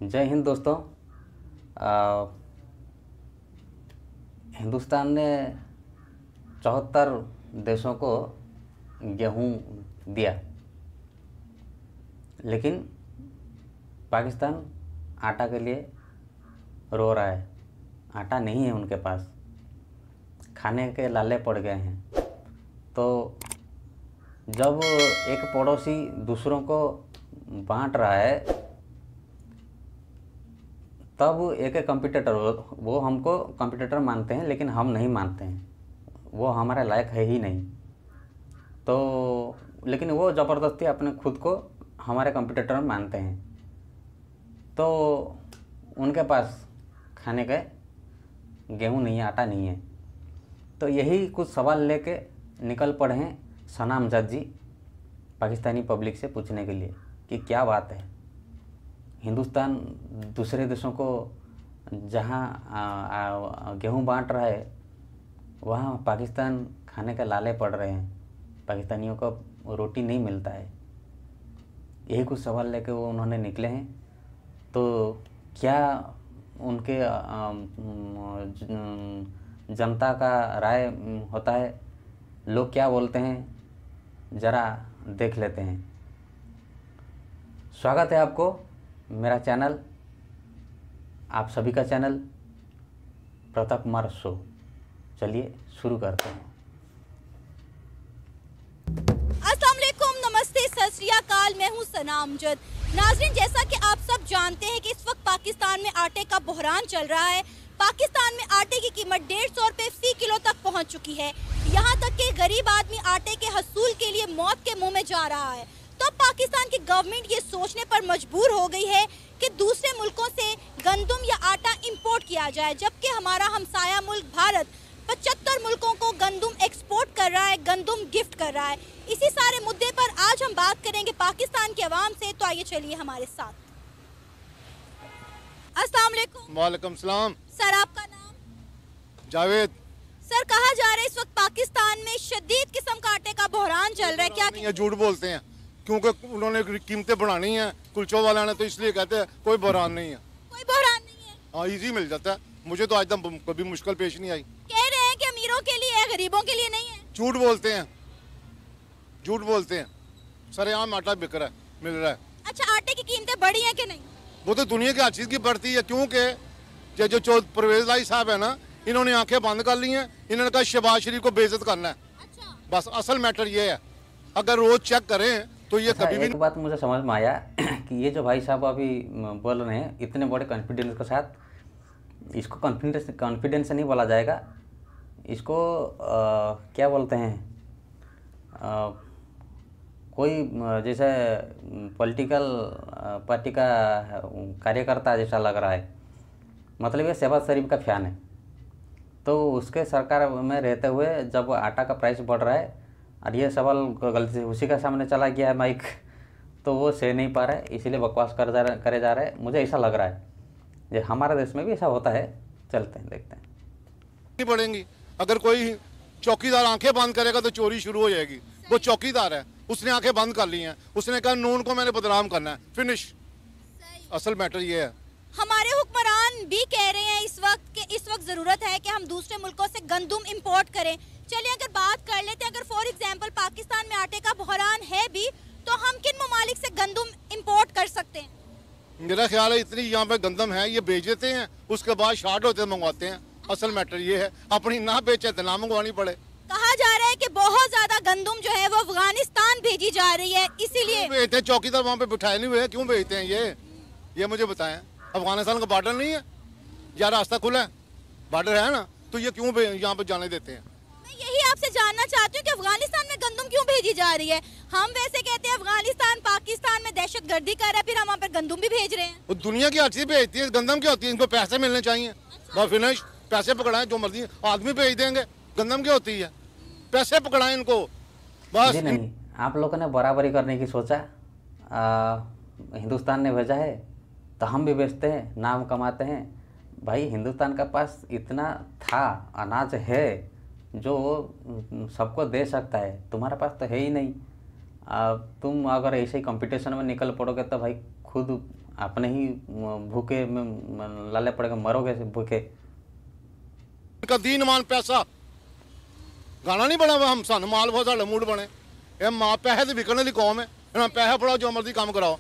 जय हिंद दोस्तों। हिंदुस्तान ने 74 देशों को गेहूं दिया, लेकिन पाकिस्तान आटा के लिए रो रहा है। आटा नहीं है उनके पास, खाने के लाले पड़ गए हैं। तो जब एक पड़ोसी दूसरों को बांट रहा है, तब एक कंपटीटर, वो हमको कंपटीटर मानते हैं, लेकिन हम नहीं मानते हैं, वो हमारे लायक है ही नहीं। तो लेकिन वो ज़बरदस्ती अपने खुद को हमारे कंपटीटर मानते हैं। तो उनके पास खाने का गेहूं नहीं है, आटा नहीं है। तो यही कुछ सवाल लेके निकल पड़े हैं सना अमजद जी पाकिस्तानी पब्लिक से पूछने के लिए कि क्या बात है, हिंदुस्तान दूसरे देशों को जहाँ गेहूं बांट रहा है, वहाँ पाकिस्तान खाने के लाले पड़ रहे हैं, पाकिस्तानियों को रोटी नहीं मिलता है। यही कुछ सवाल लेके वो उन्होंने निकले हैं। तो क्या उनके जनता का राय होता है, लोग क्या बोलते हैं, ज़रा देख लेते हैं। स्वागत है आपको मेरा चैनल, आप सभी का चैनल प्रताप कुमार शो। चलिए शुरू करते हैं। अस्सलाम वालेकुम, नमस्ते, सत श्री अकाल। मैं हूं सना अमजद। नाज़रीन, जैसा कि आप सब जानते हैं कि इस वक्त पाकिस्तान में आटे का बहरान चल रहा है। पाकिस्तान में आटे की कीमत 150 रुपये फी किलो तक पहुंच चुकी है। यहाँ तक कि गरीब आदमी आटे के हसूल के लिए मौत के मुंह में जा रहा है। तो अब पाकिस्तान की गवर्नमेंट ये सोचने पर मजबूर हो गई है कि दूसरे मुल्कों से गंदम या आटा इंपोर्ट किया जाए, जबकि हमारा हमसाया मुल्क भारत 75 मुल्कों को गंदम एक्सपोर्ट कर रहा है, गंदम गिफ्ट कर रहा है। इसी सारे मुद्दे पर आज हम बात करेंगे पाकिस्तान के अवाम से। तो आइए चलिए हमारे साथ। अस्सलाम वालेकुम। वालेकुम सलाम। सर, आपका नाम? जावेद। सर, कहा जा रहा है इस वक्त पाकिस्तान में शदीद किस्म का आटे का बहरान चल रहा है, क्या ये झूठ बोलते हैं, क्योंकि उन्होंने कीमतें बढ़ानी है कुलचों वाला ने, तो इसलिए कहते हैं कोई बहरान नहीं है। कोई बहरान नहीं है? हाँ, इजी मिल जाता है। मुझे तो आज तक कभी मुश्किल पेश नहीं आई। कह रहे हैं कि अमीरों के लिए है, गरीबों के लिए नहीं है। झूठ बोलते हैं, झूठ बोलते हैं। सरेआम आटा बिक रहा है, मिल रहा है। अच्छा, आटे की कीमतें बढ़ी हैं कि नहीं? वो तो दुनिया की हर चीज़ की बढ़ती है, क्योंकि जो परवेज लाई साहब है ना, इन्होंने आंखें बंद कर ली हैं। इन्होंने कहा शहबाज शरीफ को बेइज्जत करना है। अच्छा। बस असल मैटर ये है, अगर रोज चेक करें तो ये अच्छा, कभी भी एक बात मुझे समझ में आया कि ये जो भाई साहब अभी बोल रहे हैं इतने बड़े कॉन्फिडेंस के साथ, इसको कॉन्फिडेंस से नहीं बोला जाएगा, इसको क्या बोलते हैं, कोई जैसे पॉलिटिकल पार्टी का कार्यकर्ता जैसा लग रहा है। मतलब ये शहबाज शरीफ का फैन है। तो उसके सरकार में रहते हुए जब आटा का प्राइस बढ़ रहा है और ये सवाल गलती से उसी का सामने चला गया है माइक, तो वो सह नहीं पा रहा है, इसीलिए बकवास करे जा रहे हैं। मुझे ऐसा लग रहा है ये हमारे देश में भी ऐसा होता है। चलते हैं, देखते हैं। नहीं पड़ेंगी। अगर कोई चौकीदार आंखें बंद करेगा तो चोरी शुरू हो जाएगी। वो चौकीदार है, उसने आंखें बंद कर ली हैं, उसने कहा नून को मैंने बदनाम करना है, फिनिश। असल मैटर ये है। हमारे हुक्मरान भी कह रहे हैं इस वक्त कि इस वक्त जरूरत है कि हम दूसरे मुल्कों से गंदम इंपोर्ट करें। चलिए अगर बात कर लेते हैं, अगर फॉर एग्जांपल पाकिस्तान में आटे का बहरान है भी, तो हम किन ममालिक से गंदम इंपोर्ट कर सकते हैं? मेरा ख्याल है इतनी यहाँ पे गंदम है, ये बेच देते हैं, उसके बाद शार्ट होते मंगवाते हैं। असल मैटर ये है, अपनी ना बेचे तो ना मंगवानी पड़े। कहा जा रहा है कि बहुत ज्यादा गंदम जो है वो अफगानिस्तान भेजी जा रही है, इसीलिए भेजते हैं। चौकीदार वहाँ पे बिठाए नहीं हुए, क्यों भेजते हैं ये मुझे बताएं। अफगानिस्तान का बॉर्डर नहीं है या रास्ता खुला है, बॉर्डर है ना, तो ये क्यों यहाँ पे जाने देते हैं? मैं यही आपसे जानना चाहती हूँ कि अफगानिस्तान में गंदम क्यों भेजी जा रही है। हम वैसे कहते हैं अफगानिस्तान पाकिस्तान में दहशतगर्दी कर रहा है, फिर हम वहाँ पर गंदम भी भेज रहे हैं। वो दुनिया की हर चीज भेजती है, गंदम क्या होती है? इनको पैसे मिलने चाहिए, बस फिनिश। पैसे पकड़ाएं, जो मर्जी आदमी भेज देंगे। गंदम क्या होती है? पैसे पकड़ाएं इनको, बस। जी नहीं, आप लोगों ने बराबरी करने की सोचा, हिंदुस्तान ने भेजा है तो हम भी बेचते हैं, नाम कमाते हैं। भाई हिंदुस्तान का पास इतना था, अनाज है जो सबको दे सकता है, तुम्हारे पास तो है ही नहीं। तुम अगर ऐसे ही कंपटीशन में निकल पड़ोगे तो भाई खुद अपने ही भूखे में लाले पड़ेगा, मरोगे भूखे। इनका दीन मान पैसा गाना नहीं बना हम सन माल बहुत साढ़े मूड बने ये मां पैसे तो विकने की कौम है, इन्हें पैसा पड़ाओ जो मर्जी काम कराओ,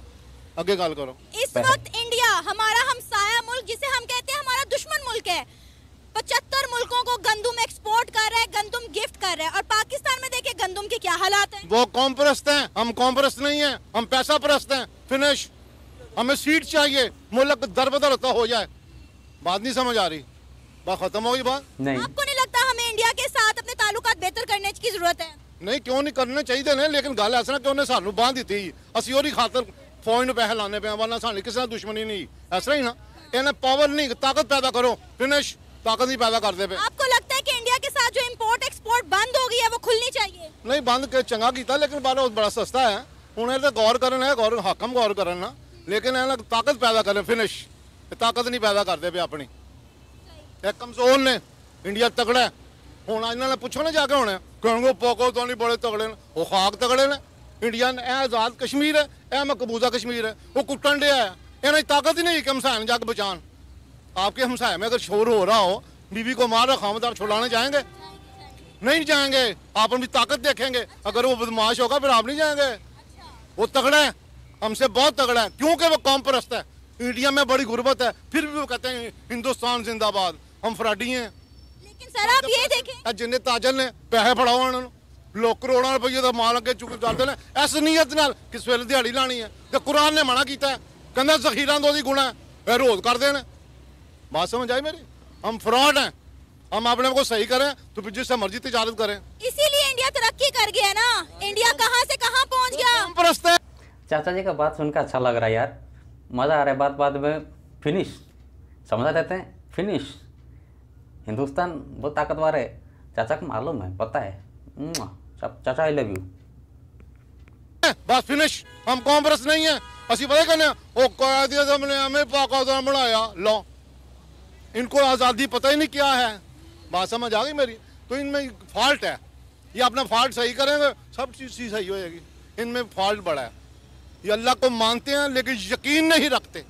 आगे गल करो। इस वक्त इंडिया हमारा हमसाया मुल्क, जिसे हम कहते हैं हमारा दुश्मन मुल्क है, 75 मुल्कों को गंदुम एक्सपोर्ट कर रहा है, गंदुम गिफ्ट कर रहा है। और पाकिस्तान में देखिए गंदुम के क्या हालात हैं। वो कौम परस्त हैं, हम कौम परस्त नहीं हैं, हम पैसा परस्त हैं। फिनिश। हमें सीट चाहिए, मुल्क दरबदर होता हो जाए। बात नहीं समझ आ रही, बात खत्म हो गई बात। नहीं, आपको नहीं लगता हमें इंडिया के साथ अपने ताल्लुकात बेहतर करने की जरूरत है? नहीं क्यों नहीं करने चाहिए ने, लेकिन गल ऐसा ना कि उन्हें सानू बांध दी थी, असं ओरी खातर फौज में पैसे लाने पे, वरना सानी किसी दुश्मनी नहीं। ऐसा ही ना, इन्हें पावर नहीं, ताकत पैदा करो। फिनिश। ताकत नहीं पैदा करते पे। आपको लगता है कि इंडिया के साथ जो इम्पोर्ट एक्सपोर्ट बंद हो गई है वो खुलनी चाहिए? नहीं बंद के चंगा किया, लेकिन बारे बड़ा सस्ता है। उन्हें तो गौर करना है, गौर हकम गौर करना ना, लेकिन इन्हें ताकत पैदा करें। फिनिश। ताकत नहीं पैदा करते पे अपनी, एक कमजोर ने। इंडिया तगड़ा है, हूँ इन्होंने पूछो ना जाके होने कहोगे पाकिस्तानी बड़े तगड़े ने, वो खाक तगड़े ने। इंडिया ने आजाद कश्मीर है, ए मकबूजा कश्मीर है, वो कुटन डे है। इन्हें ताकत ही नहीं कि हमसाए जाके बचान। आपके हमसाए में अगर शोर हो रहा हो, बीवी को मार रखा आप छुड़ाने जाएंगे? नहीं जाएंगे। आप अपनी ताकत देखेंगे, अगर वो बदमाश होगा फिर आप नहीं जाएंगे। वो तगड़ा है, हमसे बहुत तगड़ा है, क्योंकि वो कौम परस्त है। इंडिया में बड़ी गुर्बत है, फिर भी वो कहते हैं हिंदुस्तान जिंदाबाद। हम फराडी हैं। लेकिन सर आप ये देखें, जिन्हें ताजल ने पैसे फड़ाओ उन्होंने, लोग करोड़ों रुपये का माल अगे चुक जाते हैं इस नीयत नाल कि सवेरे दिहाड़ी लानी है। तो कुरान ने मना किया है, कहना जखीरा दो दी गुणा है, रोज कर देना। बात समझ आई मेरी? हम फ्रॉड हैं, हम अपने को सही करें तो फिर जिससे मर्जी तिजारत करें। इसीलिए इंडिया तरक्की कर गया ना। इंडिया कहाँ से कहाँ पहुँच गया। कौम परस्त है। चाचा जी का बात सुनकर अच्छा लग रहा है यार, मज़ा आ रहा है। बात बात में फिनिश समझा देते हैं। फिनिश। हिंदुस्तान बहुत ताकतवर है, चाचा को मालूम है, पता है। चाचा आई लव यू। बस फिनिश। हम कौम परस्त नहीं है, असि पता कहने वो कैद हमने हमें पाकिस्तान बनाया। लो, इनको आज़ादी पता ही नहीं क्या है। बात समझ आ गई मेरी? तो इनमें फॉल्ट है, ये अपना फॉल्ट सही करेंगे सब चीज़ सही हो जाएगी। इनमें फॉल्ट बड़ा है, ये अल्लाह को मानते हैं लेकिन यकीन नहीं रखते।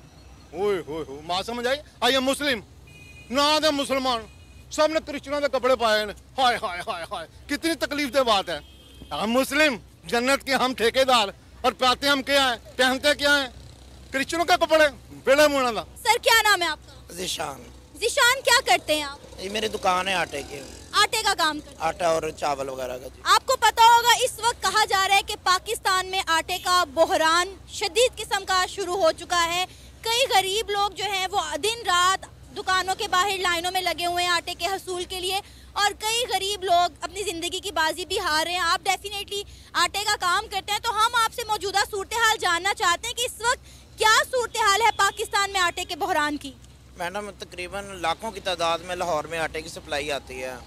ओए होए हो, बात समझ आई? आई एम मुस्लिम ना दे मुसलमान, सब ने क्रिश्चियनों के कपड़े पाए हैं। हाय हाय हाय हाय, कितनी तकलीफ दे बात है। हम मुस्लिम, जन्नत के हम ठेकेदार, और पाते हम क्या है, पहनते क्या है? क्रिश्चियनों के कपड़े। बेड़ा मुड़ा था। सर क्या नाम है आपका? जिशान। जिशान, क्या करते हैं आप? ये मेरी दुकान है आटे की, आटे का काम करते हैं। आटा और चावल वगैरह का। जी आपको पता होगा इस वक्त कहा जा रहा है कि पाकिस्तान में आटे का बहरान शदीद किस्म का शुरू हो चुका है। कई गरीब लोग जो हैं वो दिन रात दुकानों के बाहर लाइनों में लगे हुए हैं आटे के हसूल के लिए, और कई गरीब लोग अपनी ज़िंदगी की बाजी भी हार रहे हैं। आप डेफिनेटली आटे का काम करते हैं, तो हम आपसे मौजूदा सूरत हाल जानना चाहते हैं कि इस वक्त क्या सूरत हाल है पाकिस्तान में आटे के बहरान की। मैडम, तकरीबन लाखों की तादाद में लाहौर में आटे की सप्लाई आती है,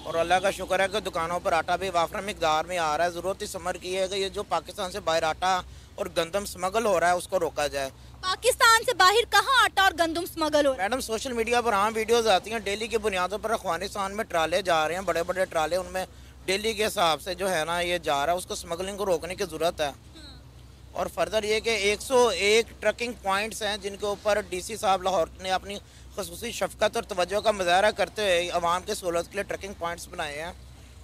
और अल्लाह का शुक्र है कि दुकानों पर आटा भी वाफर मकदार में आ रहा है। ज़रूरत इस अमर की है कि ये जो पाकिस्तान से बाहर आटा और गंदम स्मगल हो रहा है उसको रोका जाए। पाकिस्तान से बाहर कहाँ आटा और गंदम स्मगल हो रहा है? मैडम, सोशल मीडिया पर हाँ वीडियोस आती हैं, डेली की बुनियादों पर अफगानिस्तान में ट्राले जा रहे हैं, बड़े बड़े ट्राले, उनमें डेली के हिसाब से जो है ना ये जा रहा है। उसको स्मगलिंग को रोकने की ज़रूरत है। और फर्दर ये कि 101 ट्रकिंग पॉइंट्स हैं जिनके ऊपर डीसी साहब लाहौर ने अपनी खसूसी शफकत और तवज्जो का मुजाहरा करते हुए आवाम के सहूलत के लिए ट्रकिंग पॉइंट्स बनाए हैं,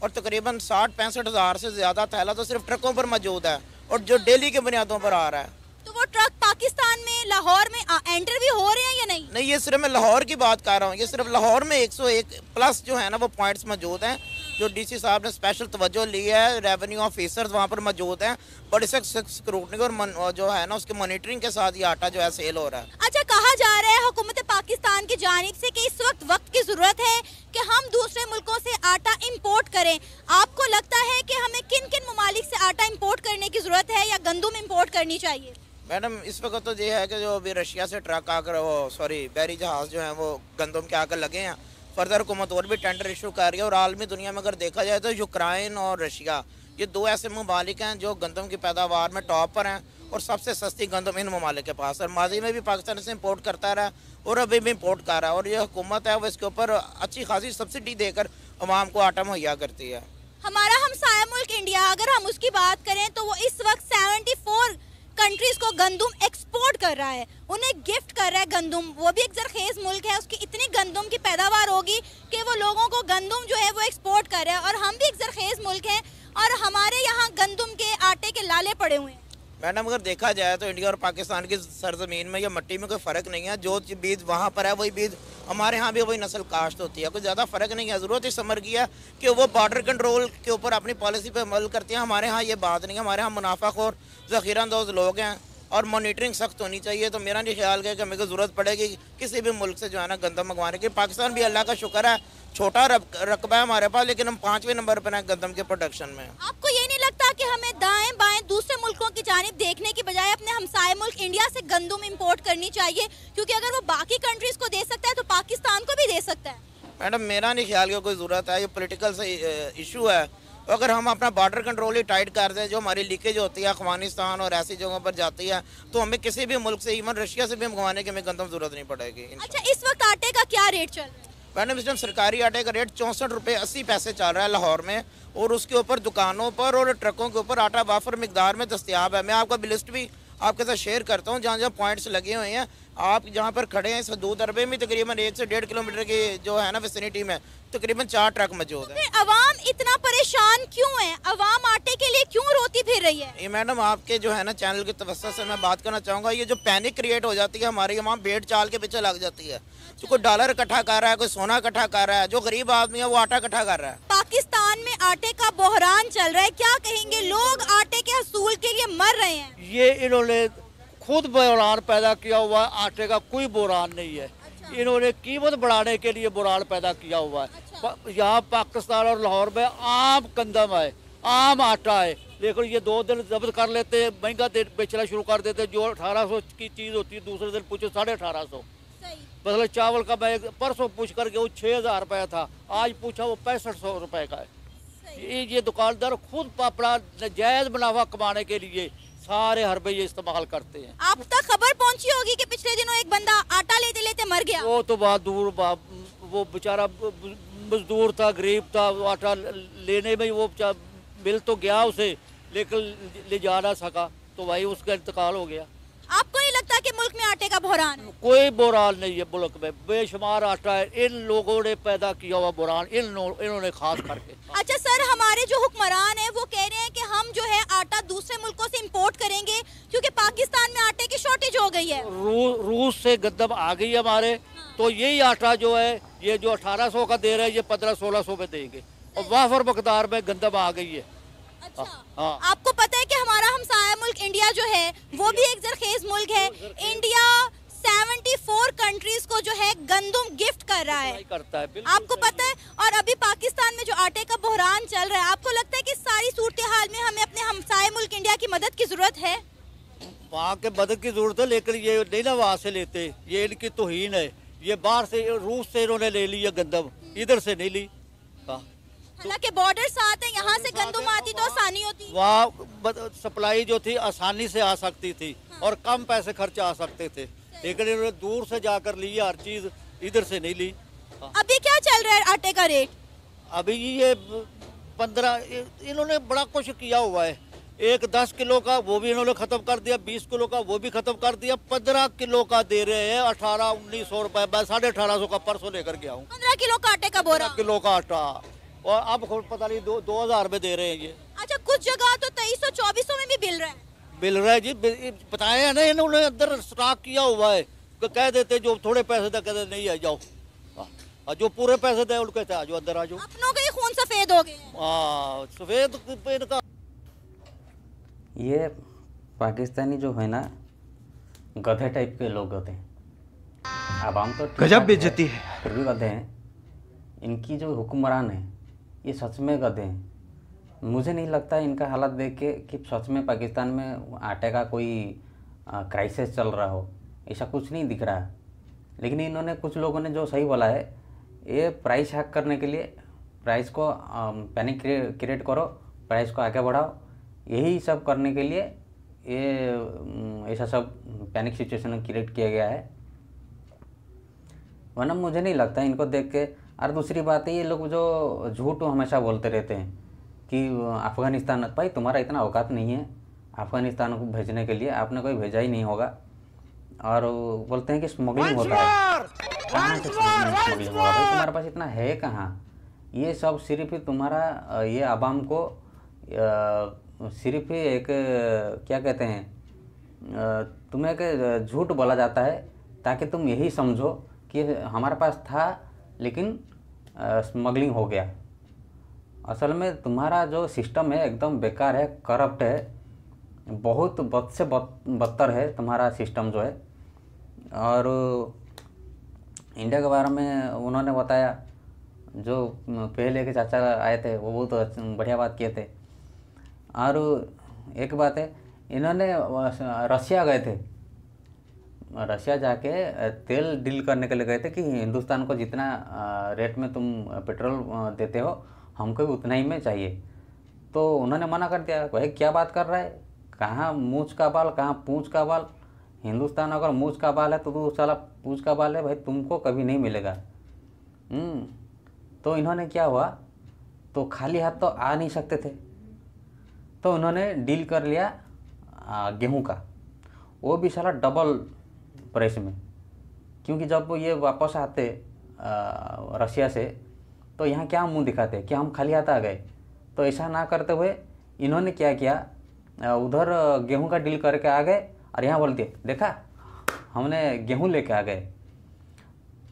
और तकरीबन 60-65 हज़ार से ज़्यादा थैला तो सिर्फ ट्रकों पर मौजूद है, और जो डेली के बुनियादों पर आ रहा है। तो वो ट्रक पाकिस्तान में लाहौर में एंटर भी हो रहे हैं या नहीं? नहीं, ये सिर्फ मैं लाहौर की बात कर रहा हूँ। ये सिर्फ लाहौर में 101 प्लस जो है ना वो पॉइंट्स मौजूद हैं, जो डीसी साहब ने स्पेशल तवज्जो ली है। रेवेन्यू ऑफिसर्स वहाँ पर मौजूद हैं, बड़ी सख्त स्क्रूटनी और जो है ना उसके मॉनिटरिंग के साथ ये आटा जो है सेल हो रहा है। अच्छा, कहा जा रहा है हुकूमत पाकिस्तान की जानिब से कि इस वक्त की ज़रूरत है कि हम दूसरे मुल्कों से आटा इंपोर्ट करें। आपको लगता है कि हमें किन किन ममालिक से आटा इंपोर्ट करने की ज़रूरत है या गंदम इंपोर्ट करनी चाहिए? मैडम, इस वक्त तो ये है कि जो अभी रशिया से ट्रक आकर बहरी जहाज़ जो हैं वो गंदम के आकर लगे हैं। फर्दर हुकूमत और भी टेंडर इशू कर रही है, और आलमी दुनिया में अगर देखा जाए तो यूक्रेन और रशिया ये दो ऐसे ममालिक हैं जो गंदम की पैदावार में टॉप पर हैं, और सबसे सस्ती गंदम इन ममालिक के पास है। माजी में भी पाकिस्तान से इम्पोर्ट करता रहा और अभी भी इम्पोर्ट कर रहा है, और ये हुकूमत है वो इसके ऊपर अच्छी खासी सब्सिडी देकर अवाम को आटा मुहैया करती है। हमारा हमसाया मुल्क इंडिया, अगर हम उसकी बात करें तो वो इस वक्त 74 कंट्रीज को गंदुम एक्सपोर्ट कर रहा है, उन्हें गिफ्ट कर रहा है गंदुम। वो भी एक जरखेज मुल्क है, उसकी इतनी गंदुम की पैदावार होगी कि वो लोगों को गंदुम जो है वो एक्सपोर्ट कर रहा है। और हम भी एक जरखेज मुल्क हैं और हमारे यहाँ गंदुम के आटे के लाले पड़े हुए हैं। मैडम अगर देखा जाए तो इंडिया और पाकिस्तान की सरजमीन में या मिट्टी में कोई फ़र्क नहीं है। जो बीज वहाँ पर है वही बीज हमारे यहाँ भी वही नस्ल काश्त होती है, कोई ज़्यादा फ़र्क नहीं है। ज़रूरत इस समर की है कि वो बॉर्डर कंट्रोल के ऊपर अपनी पॉलिसी पे अमल करते हैं। हमारे यहाँ ये बात नहीं है, हमारे यहाँ मुनाफाखोर ज़ख़ीराअंदोज़ लोग हैं और मॉनिटरिंग सख्त होनी चाहिए। तो मेरा नहीं ख्याल है कि हमें को ज़रूरत पड़ेगी किसी भी मुल्क से जो है ना गंदम मंगवाने की। पाकिस्तान भी अल्लाह का शुक्र है छोटा रकबा है हमारे पास, लेकिन हम 5वें नंबर पर हैं गंदम के प्रोडक्शन में। आपको ये नहीं लगता कि हमें दाएं बाएं दूसरे मुल्कों की जानिब देखने की बजाय अपने हमसाए मुल्क इंडिया से गंदुम इंपोर्ट करनी चाहिए? क्योंकि अगर वो बाकी कंट्रीज को दे सकता है तो पाकिस्तान को भी दे सकता है। मैडम मेरा नहीं ख्याल कि कोई ज़रूरत है, ये पॉलिटिकल से इशू है। अगर हम अपना बॉर्डर कंट्रोल ही टाइट कर दें, जो हमारी लीकेज होती है अफगानिस्तान और ऐसी जगहों पर जाती है, तो हमें किसी भी मुल्क से, इवन रशिया से भी मंगवाने की हमें गंदम ज़रूरत नहीं पड़ेगी। अच्छा, इस वक्त आटे का क्या रेट चल रहा है? मैडम इस टाइम सरकारी आटे का रेट 64 रुपये 80 पैसे चल रहा है लाहौर में, और उसके ऊपर दुकानों पर और ट्रकों के ऊपर आटा वाफर मिकदार में दस्तियाब है। मैं आपका लिस्ट भी आपके साथ शेयर करता हूँ जहाँ जहाँ पॉइंट्स लगे हुए हैं। आप जहाँ पर खड़े हैं सदूद अरबे में तकरीबन 1 से 1.5 किलोमीटर की जो है ना विसिनिटी में तकरीबन 4 ट्रक मौजूद है। फिर अवाम इतना परेशान क्यों है? अवाम आटे के लिए क्यों रोती फिर रही है? ये मैडम आपके जो है ना चैनल की तवज्जो से मैं बात करना चाहूँगा, ये जो पैनिक क्रिएट हो जाती है हमारी अवाम भेड़ चाल के पीछे लग जाती है। तो कोई डॉलर इकट्ठा कर रहा है, कोई सोना इकट्ठा कर रहा है, जो गरीब आदमी है वो आटा इकट्ठा कर रहा है। पाकिस्तान में आटे का बहरान चल रहा है, क्या कहेंगे? लोग आटे के हसूल के लिए मर रहे हैं। ये इन्होंने खुद बहरान पैदा किया हुआ है, आटे का कोई बहरान नहीं है। इन्होंने कीमत बढ़ाने के लिए बहरान पैदा किया हुआ है। यहाँ पाकिस्तान और लाहौर में आम गंदम है, आम आटा है, लेकिन ये 2 दिन जब्त कर लेते हैं, महंगा बेचना शुरू कर देते हैं। जो 1800 की चीज़ होती है दूसरे दिन पूछो 1850। मतलब चावल का मैं परसों पूछ करके वो 6000 रुपये था, आज पूछा वो 6500 रुपये का है। ये दुकानदार खुद अपना जायज़ मुनाफा कमाने के लिए सारे हरबे ये इस्तेमाल करते हैं। आप तक खबर पहुंची होगी कि पिछले दिनों एक बंदा आटा लेते लेते मर गया। वो तो बहुत दूर, वो बेचारा मजदूर था, गरीब था, वो आटा लेने में वो मिल तो गया उसे, लेकिन ले जा ना सका, तो भाई उसका इंतकाल हो गया। आपको नहीं लगता कि मुल्क में आटे का बहरान है? कोई बुरान नहीं है मुल्क में, बेशुमार आटा है। इन लोगों ने पैदा किया हुआ बुरान, इन्होंने खास करके। अच्छा सर, हमारे जो हुक्मरान है वो कह रहे हैं कि हम जो है आटा दूसरे मुल्कों से इंपोर्ट करेंगे क्योंकि पाकिस्तान में आटे की शॉर्टेज हो गई है। रूस से गंदम आ गई है हमारे, तो यही आटा जो है ये जो 1800 का दे रहे हैं ये 1500-1600 में देंगे, और वाफर मकदार में गंदम आ गई है। अच्छा, हाँ। आपको पता है कि हमारा हमसाया मुल्क इंडिया जो है वो भी एक जरखेज मुल्क है। इंडिया 74 कंट्रीज को जो है गंदुम गिफ्ट कर रहा है, करता है, आपको पता है। और अभी पाकिस्तान में जो आटे का बहरान चल रहा है, आपको लगता है कि सारी सूरत हाल में हमें अपने हमसाया मुल्क इंडिया की मदद की जरूरत है? वहाँ के मदद की जरूरत है, लेकिन ये नहीं ना वहाँ से लेते, ये इनकी तौहीन है। ये बाहर से रूस से इन्होंने ले ली है गंदम, इधर से नहीं ली। हालांकि बॉर्डर साथ है, यहाँ से गंदुम आती तो आसानी होती। वहाँ सप्लाई जो थी आसानी से आ सकती थी और कम पैसे खर्च आ सकते थे, लेकिन इन्होंने दूर से जाकर ली हर चीज, इधर से नहीं ली। अभी क्या चल रहा है आटे का रेट? अभी ये 15, इन्होंने बड़ा कुछ किया हुआ है। एक 10 किलो का वो भी इन्होंने खत्म कर दिया, 20 किलो का वो भी खत्म कर दिया, 15 किलो का दे रहे हैं 1800-1900 रुपए। मैं 1850 का परसों लेकर गया हूँ। 15 किलो का आटे का बोरा, 15 किलो का आटा, और अब पता नहीं 2000 में दे रहे हैं ये। अच्छा, कुछ जगह तो 2300-2400 में भी मिल रहा है। मिल रहा है जी, बताया है ना, इन्होंने अंदर स्टॉक किया हुआ है। कह देते जो थोड़े पैसे दे, कहते नहीं आ जाओ, और जो पूरे पैसे दे उनको कहते आ जाओ, अंदर आ जाओ। अपनों के खून सफेद हो गए। हाँ, सफेद इनका। ये पाकिस्तानी जो है ना, गधे टाइप के लोग होते हैं। अब हम तो गजब बेइज्जती है, फिर भी गधे हैं। इनकी जो हुक्मरान है ये सच में गधे हैं। मुझे नहीं लगता इनका हालत देख के कि सच में पाकिस्तान में आटे का कोई क्राइसिस चल रहा हो, ऐसा कुछ नहीं दिख रहा है। लेकिन इन्होंने, कुछ लोगों ने जो सही बोला है, ये प्राइस हैक करने के लिए, प्राइस को पैनिक क्रिएट करो, प्राइस को आगे बढ़ाओ, यही सब करने के लिए ये ऐसा सब पैनिक सिचुएशन क्रिएट किया गया है। वरना मुझे नहीं लगता इनको देख के। और दूसरी बात है, ये लोग जो झूठ हमेशा बोलते रहते हैं कि अफ़गानिस्तान, भाई तुम्हारा इतना औकात नहीं है, अफ़गानिस्तान को भेजने के लिए, आपने कोई भेजा ही नहीं होगा। और वो बोलते हैं कि स्मगलिंग होता है। कहाँ से स्मगलिंग होगा भाई, तुम्हारे पास इतना है कहाँ? ये सब सिर्फ ही तुम्हारा ये आवाम को सिर्फ ही एक क्या कहते हैं, तुम्हें एक झूठ बोला जाता है ताकि तुम यही समझो कि हमारे पास था लेकिन स्मगलिंग हो गया। असल में तुम्हारा जो सिस्टम है एकदम बेकार है, करप्ट है, बहुत बद से बदतर है तुम्हारा सिस्टम जो है। और इंडिया के बारे में उन्होंने बताया, जो पहले के चाचा आए थे वो बहुत बढ़िया बात किए थे। और एक बात है, इन्होंने रशिया गए थे, रशिया जाके तेल डील करने के लिए गए थे कि हिंदुस्तान को जितना रेट में तुम पेट्रोल देते हो हमको भी उतना ही में चाहिए। तो उन्होंने मना कर दिया, भाई क्या बात कर रहा है, कहाँ मूंछ का बाल कहाँ पूंछ का बाल। हिंदुस्तान अगर मूंछ का बाल है तो तू साला पूंछ का बाल है भाई, तुमको कभी नहीं मिलेगा। तो इन्होंने क्या हुआ, तो खाली हाथ तो आ नहीं सकते थे, तो उन्होंने डील कर लिया गेहूं का, वो भी साला डबल प्राइस में। क्योंकि जब ये वापस आते रशिया से तो यहाँ क्या मुंह दिखाते कि हम खाली हाथ आ गए। तो ऐसा ना करते हुए इन्होंने क्या किया, उधर गेहूं का डील करके आ गए और यहाँ बोल दिए देखा हमने गेहूं लेके आ गए।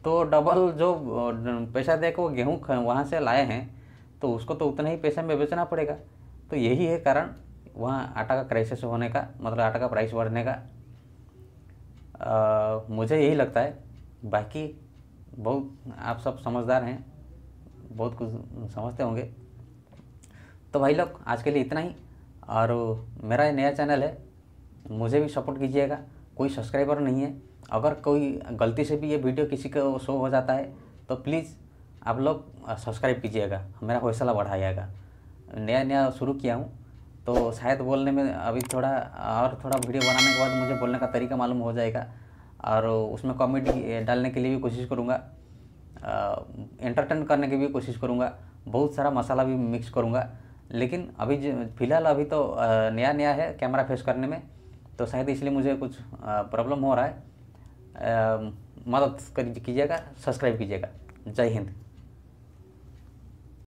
तो डबल जो पैसा दे के वो गेहूँ वहाँ से लाए हैं तो उसको तो उतना ही पैसे में बेचना पड़ेगा। तो यही है कारण वहाँ आटा का क्राइसिस होने का, मतलब आटा का प्राइस बढ़ने का। मुझे यही लगता है, बाकी बहुत आप सब समझदार हैं, बहुत कुछ समझते होंगे। तो भाई लोग आज के लिए इतना ही। और मेरा नया चैनल है, मुझे भी सपोर्ट कीजिएगा। कोई सब्सक्राइबर नहीं है, अगर कोई गलती से भी ये वीडियो किसी को शो हो जाता है तो प्लीज़ आप लोग सब्सक्राइब कीजिएगा, मेरा हौसला बढ़ाइएगा। नया शुरू किया हूँ तो शायद बोलने में अभी थोड़ा वीडियो बनाने के बाद मुझे बोलने का तरीका मालूम हो जाएगा। और उसमें कॉमेडी डालने के लिए भी कोशिश करूँगा, एंटरटेन करने की भी कोशिश करूँगा, बहुत सारा मसाला भी मिक्स करूँगा। लेकिन अभी फ़िलहाल अभी तो नया है कैमरा फेस करने में, तो शायद इसलिए मुझे कुछ प्रॉब्लम हो रहा है। मदद कीजिएगा, सब्सक्राइब कीजिएगा। जय हिंद।